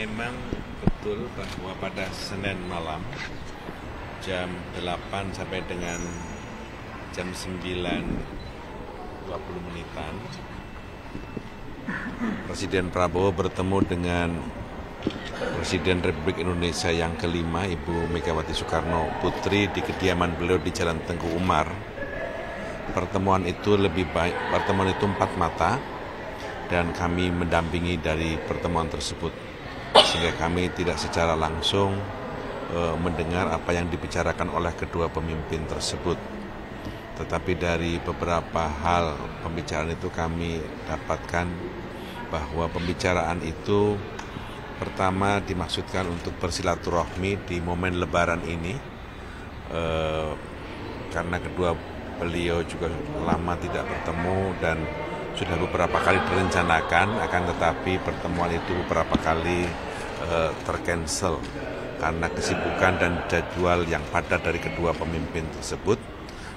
memang betul bahwa pada Senin malam jam 8 sampai dengan jam 9.20 menitan Presiden Prabowo bertemu dengan Presiden Republik Indonesia yang kelima, Ibu Megawati Soekarno Putri, di kediaman beliau di Jalan Tengku Umar. Pertemuan itu 4 mata, dan kami mendampingi dari pertemuan tersebut, sehingga kami tidak secara langsung mendengar apa yang dibicarakan oleh kedua pemimpin tersebut. Tetapi dari beberapa hal pembicaraan itu kami dapatkan bahwa pembicaraan itu pertama dimaksudkan untuk bersilaturahmi di momen Lebaran ini, karena kedua beliau juga lama tidak bertemu dan sudah beberapa kali direncanakan, akan tetapi pertemuan itu beberapa kali tercancel karena kesibukan dan jadwal yang padat dari kedua pemimpin tersebut.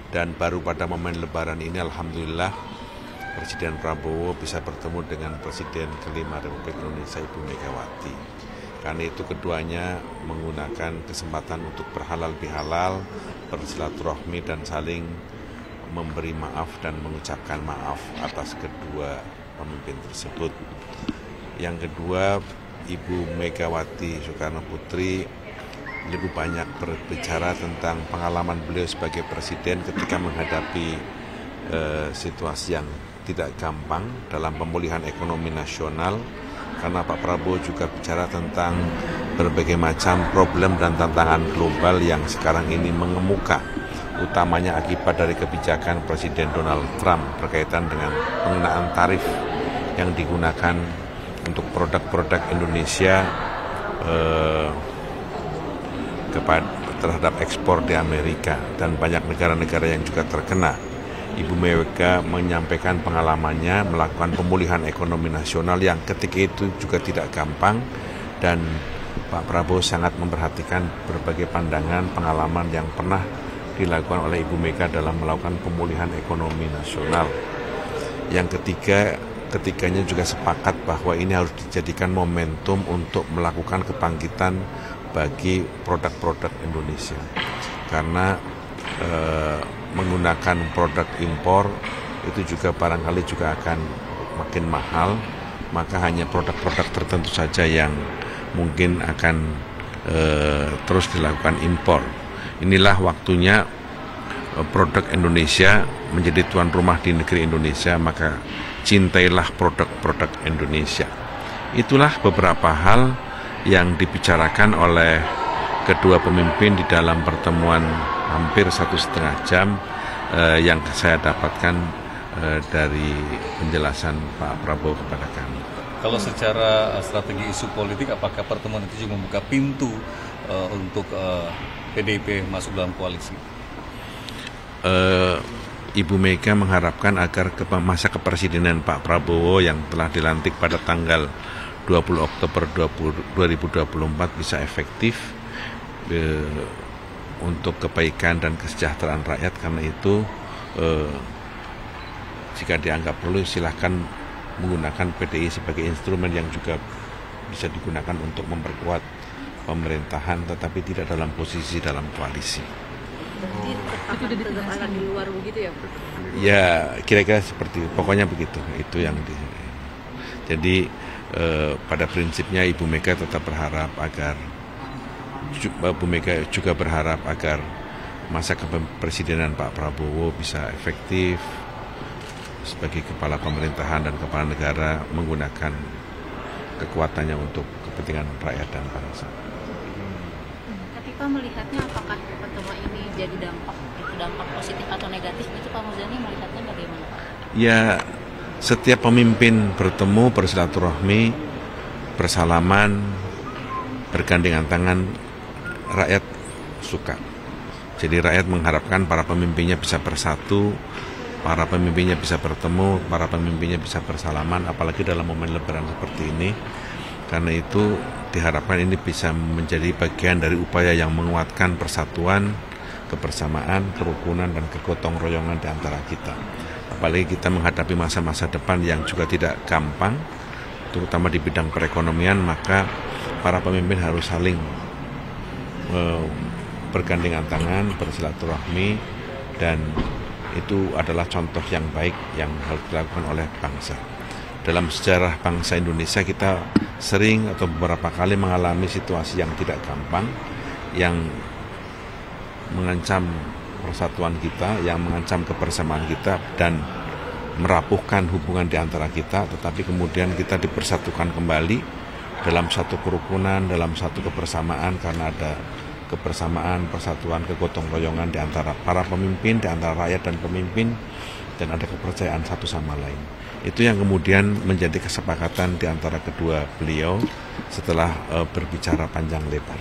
Dan baru pada momen Lebaran ini alhamdulillah Presiden Prabowo bisa bertemu dengan Presiden kelima Republik Indonesia, Ibu Megawati. Karena itu keduanya menggunakan kesempatan untuk berhalal bihalal, bersilaturahmi dan saling memberi maaf dan mengucapkan maaf atas kedua pemimpin tersebut. Yang kedua, Ibu Megawati Soekarno Putri lebih banyak berbicara tentang pengalaman beliau sebagai presiden ketika menghadapi situasi yang tidak gampang dalam pemulihan ekonomi nasional, karena Pak Prabowo juga bicara tentang berbagai macam problem dan tantangan global yang sekarang ini mengemuka, utamanya akibat dari kebijakan Presiden Donald Trump berkaitan dengan pengenaan tarif yang digunakan untuk produk-produk Indonesia terhadap ekspor di Amerika, dan banyak negara-negara yang juga terkena. Ibu Mega menyampaikan pengalamannya melakukan pemulihan ekonomi nasional yang ketika itu juga tidak gampang, dan Pak Prabowo sangat memperhatikan berbagai pandangan pengalaman yang pernah dilakukan oleh Ibu Mega dalam melakukan pemulihan ekonomi nasional. Yang ketiga, ketiganya juga sepakat bahwa ini harus dijadikan momentum untuk melakukan kebangkitan bagi produk-produk Indonesia, karena menggunakan produk impor itu juga barangkali juga akan makin mahal, maka hanya produk-produk tertentu saja yang mungkin akan terus dilakukan impor. Inilah waktunya produk Indonesia menjadi tuan rumah di negeri Indonesia, maka cintailah produk-produk Indonesia. Itulah beberapa hal yang dibicarakan oleh kedua pemimpin di dalam pertemuan hampir 1,5 jam yang saya dapatkan dari penjelasan Pak Prabowo kepada kami. Kalau secara strategi isu politik, apakah pertemuan itu juga membuka pintu untuk PDIP masuk dalam koalisi? Ibu Mega mengharapkan agar masa kepresidenan Pak Prabowo yang telah dilantik pada tanggal 20 Oktober 2024 bisa efektif untuk kebaikan dan kesejahteraan rakyat. Karena itu jika dianggap perlu, silahkan menggunakan PDI sebagai instrumen yang juga bisa digunakan untuk memperkuat pemerintahan, tetapi tidak dalam posisi dalam koalisi. Itu tetap akan di luar begitu ya? Ya, kira-kira seperti itu. Pokoknya begitu. Itu yang jadi pada prinsipnya Ibu Mega tetap berharap agar masa kepemimpinan Pak Prabowo bisa efektif sebagai kepala pemerintahan dan kepala negara, menggunakan kekuatannya untuk kepentingan rakyat dan bangsa. Tapi Pak melihatnya apakah pertemuan ini jadi dampak positif atau negatif? Itu Pak Muzani melihatnya bagaimana Pak? Ya, setiap pemimpin bertemu, bersilaturahmi, bersalaman, bergandengan tangan, rakyat suka. Jadi rakyat mengharapkan para pemimpinnya bisa bersatu, para pemimpinnya bisa bertemu, para pemimpinnya bisa bersalaman, apalagi dalam momen Lebaran seperti ini. Karena itu diharapkan ini bisa menjadi bagian dari upaya yang menguatkan persatuan, kebersamaan, kerukunan, dan kegotong royongan di antara kita. Apalagi kita menghadapi masa-masa depan yang juga tidak gampang, terutama di bidang perekonomian, maka para pemimpin harus saling bergandengan tangan, bersilaturahmi, dan itu adalah contoh yang baik yang harus dilakukan oleh bangsa. Dalam sejarah bangsa Indonesia kita sering atau beberapa kali mengalami situasi yang tidak gampang, yang mengancam persatuan kita, yang mengancam kebersamaan kita dan merapuhkan hubungan di antara kita, tetapi kemudian kita dipersatukan kembali dalam satu kerukunan, dalam satu kebersamaan karena ada kebersamaan, persatuan, kegotong royongan di antara para pemimpin, di antara rakyat dan pemimpin, dan ada kepercayaan satu sama lain. Itu yang kemudian menjadi kesepakatan di antara kedua beliau setelah berbicara panjang lebar.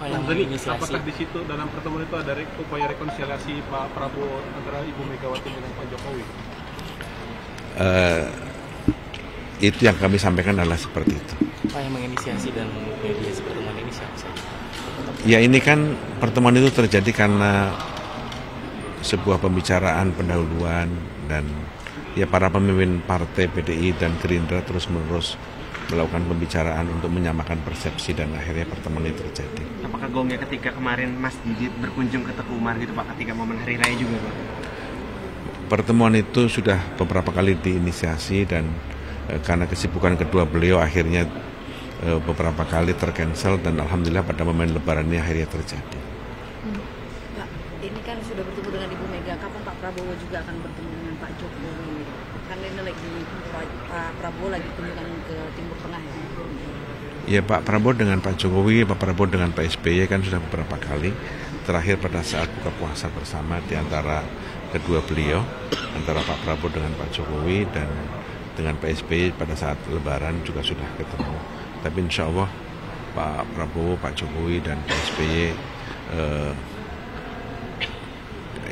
Apakah di situ dalam pertemuan itu ada upaya rekonsiliasi Pak Prabowo antara Ibu Megawati dengan Pak Jokowi? Itu yang kami sampaikan adalah seperti itu. Pak, yang menginisiasi dan mediasi pertemuan ini siapa saja? Ya, ini kan pertemuan itu terjadi karena sebuah pembicaraan pendahuluan dan ya para pemimpin partai PDI dan Gerindra terus-menerus melakukan pembicaraan untuk menyamakan persepsi dan akhirnya pertemuan itu terjadi. Apakah gongnya ketika kemarin Mas Didit berkunjung ke Teguh Umar gitu Pak, ketika momen Hari Raya juga Pak? Pertemuan itu sudah beberapa kali diinisiasi dan karena kesibukan kedua beliau akhirnya beberapa kali tercancel dan alhamdulillah pada momen lebaran ini akhirnya terjadi. Pak, ini kan sudah bertemu dengan Ibu Mega, kapan Pak Prabowo juga akan bertemu dengan Pak Jokowi? Kan ini lagi Pak Prabowo lagi kunjungan ke Timur Tengah ya? Ya, Pak Prabowo dengan Pak Jokowi, Pak Prabowo dengan Pak SBY kan sudah beberapa kali. Terakhir pada saat buka puasa bersama di antara kedua beliau, antara Pak Prabowo dengan Pak Jokowi dan dengan Pak SBY pada saat lebaran juga sudah ketemu. Tapi insya Allah Pak Prabowo, Pak Jokowi dan Pak SBY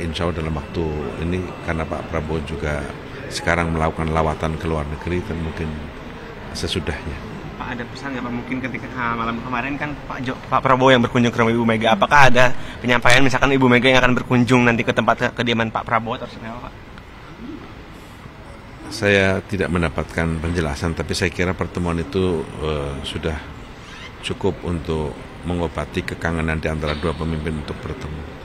insya Allah dalam waktu ini, karena Pak Prabowo juga sekarang melakukan lawatan ke luar negeri dan mungkin sesudahnya. Pak, ada pesan nggak Pak, mungkin ketika malam kemarin kan Pak Prabowo yang berkunjung ke rumah Ibu Mega, apakah ada penyampaian misalkan Ibu Mega yang akan berkunjung nanti ke tempat kediaman Pak Prabowo atau seperti apa Pak? Saya tidak mendapatkan penjelasan, tapi saya kira pertemuan itu sudah cukup untuk mengobati kekangenan di antara dua pemimpin untuk bertemu.